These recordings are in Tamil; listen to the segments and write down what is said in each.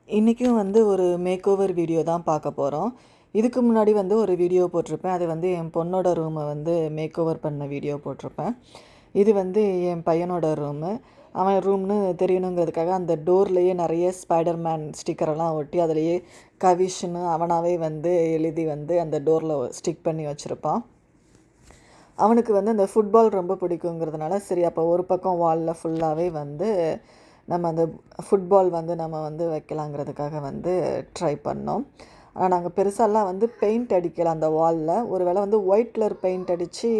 இன்றைக்கும் வந்து ஒரு மேக் ஓவர் வீடியோ தான் பார்க்க போகிறோம். இதுக்கு முன்னாடி வந்து ஒரு வீடியோ போட்டிருப்பேன். அது வந்து என் பொண்ணோட ரூமை வந்து மேக் ஓவர் பண்ண வீடியோ போட்டிருப்பேன். இது வந்து என் பையனோட ரூமு. அவன் ரூம்னு தெரியணுங்கிறதுக்காக அந்த டோர்லேயே நிறைய ஸ்பைடர்மேன் ஸ்டிக்கரெல்லாம் ஒட்டி அதிலேயே கவிஷ்னு அவனாகவே வந்து எழுதி வந்து அந்த டோரில் ஸ்டிக் பண்ணி வச்சுருப்பான். அவனுக்கு வந்து அந்த ஃபுட்பால் ரொம்ப பிடிக்குங்கிறதுனால சரி அப்போ ஒரு பக்கம் வாலில் ஃபுல்லாகவே வந்து நம்ம அந்த ஃபுட்பால் வந்து நம்ம வந்து வைக்கலாங்கிறதுக்காக வந்து ட்ரை பண்ணோம். ஆனால் நாங்கள் பெருசாலாம் வந்து பெயிண்ட் அடிக்கலை அந்த வாலில். ஒரு வேளை வந்து ஒயிட் கலர் பெயிண்ட் அடித்து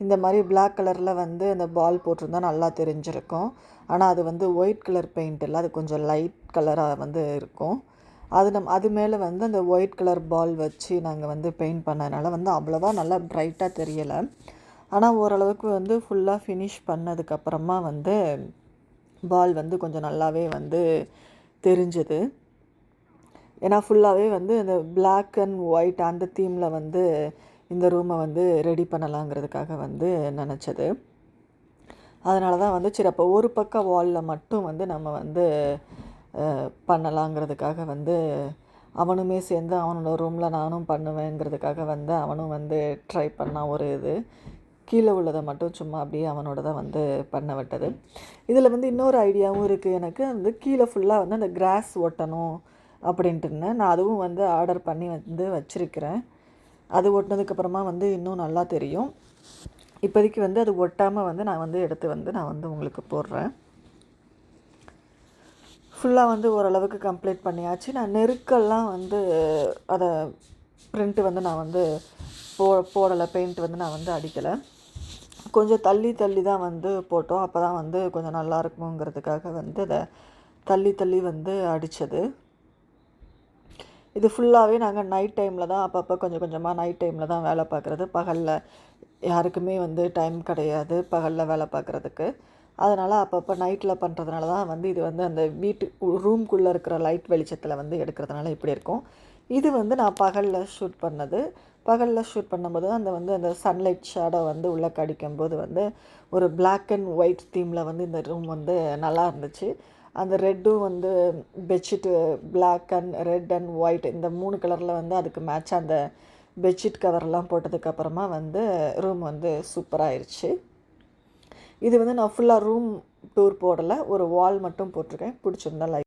இந்த மாதிரி பிளாக் கலரில் வந்து அந்த பால் போட்டிருந்தா நல்லா தெரிஞ்சிருக்கும். ஆனால் அது வந்து ஒயிட் கலர் பெயிண்ட் இல்லை, அது கொஞ்சம் லைட் கலராக வந்து இருக்கும். அது மேலே வந்து அந்த ஒயிட் கலர் பால் வச்சு நாங்கள் வந்து பெயிண்ட் பண்ணதுனால வந்து அவ்வளோவா நல்லா ப்ரைட்டாக தெரியலை. ஆனால் ஓரளவுக்கு வந்து ஃபுல்லாக ஃபினிஷ் பண்ணதுக்கப்புறமா வந்து பால் வந்து கொஞ்சம் நல்லாவே வந்து தெரிஞ்சுது. ஏன்னா ஃபுல்லாகவே வந்து இந்த பிளாக் அண்ட் ஒயிட் அந்த தீமில் வந்து இந்த ரூமை வந்து ரெடி பண்ணலாங்கிறதுக்காக வந்து நினச்சது. அதனால தான் வந்து சரி அப்போ ஒரு பக்கம் வாலில் மட்டும் வந்து நம்ம வந்து பண்ணலாங்கிறதுக்காக வந்து அவனுமே சேர்ந்து அவனோட ரூமில் நானும் பண்ணுவேங்கிறதுக்காக வந்து அவனும் வந்து ட்ரை பண்ணான். ஒரு இது கீழே உள்ளதை மட்டும் சும்மா அப்படியே அவனோட தான் வந்து பண்ண விட்டது. இதில் வந்து இன்னொரு ஐடியாவும் இருக்குது எனக்கு. வந்து கீழே ஃபுல்லாக வந்து அந்த கிராஸ் ஒட்டணும் அப்படின்ட்டுன்னு நான் அதுவும் வந்து ஆர்டர் பண்ணி வந்து வச்சுருக்கிறேன். அது ஒட்டினதுக்கப்புறமா வந்து இன்னும் நல்லா தெரியும். இப்போதைக்கு வந்து அது ஒட்டாமல் வந்து நான் வந்து எடுத்து வந்து நான் வந்து உங்களுக்கு போடுறேன். ஃபுல்லாக வந்து ஓரளவுக்கு கம்ப்ளீட் பண்ணியாச்சு. நான் நெருக்கெல்லாம் வந்து அதை ப்ரிண்ட்டு வந்து நான் வந்து போடலை, பெயிண்ட் வந்து நான் வந்து அடிக்கலை. கொஞ்சம் தள்ளி தான் வந்து போட்டோம். அப்போ தான் வந்து கொஞ்சம் நல்லா இருக்குங்கிறதுக்காக வந்து அதை தள்ளி வந்து அடித்தது. இது ஃபுல்லாகவே நாங்கள் நைட் டைமில் தான் அப்பப்போ கொஞ்சம் கொஞ்சமாக நைட் டைமில் தான் வேலை பார்க்குறது. பகலில் யாருக்குமே வந்து டைம் கிடையாது பகலில் வேலை பார்க்குறதுக்கு. அதனால் அப்பப்போ நைட்டில் பண்ணுறதுனால தான் வந்து இது வந்து அந்த ரூம்குள்ளே இருக்கிற லைட் வெளிச்சத்தில் வந்து எடுக்கிறதுனால இப்படி இருக்கும். இது வந்து நான் பகலில் ஷூட் பண்ணது. பகலில் ஷூட் பண்ணும்போது அந்த சன்லைட் ஷேடோ வந்து உள்ளே கடிக்கும்போது வந்து ஒரு பிளாக் அண்ட் ஒயிட் தீமில் வந்து இந்த ரூம் வந்து நல்லா இருந்துச்சு. அந்த ரெட்டும் வந்து bedsheet black and red and white இந்த 3 கலரில் வந்து அதுக்கு மேட்சாக அந்த பெட்ஷீட் கவர்லாம் போட்டதுக்கப்புறமா வந்து ரூம் வந்து சூப்பராகிருச்சு. இது வந்து நான் ஃபுல்லாக ரூம் டூர் போடலை, ஒரு வால் மட்டும் போட்டிருக்கேன். பிடிச்சிருந்தா லைக்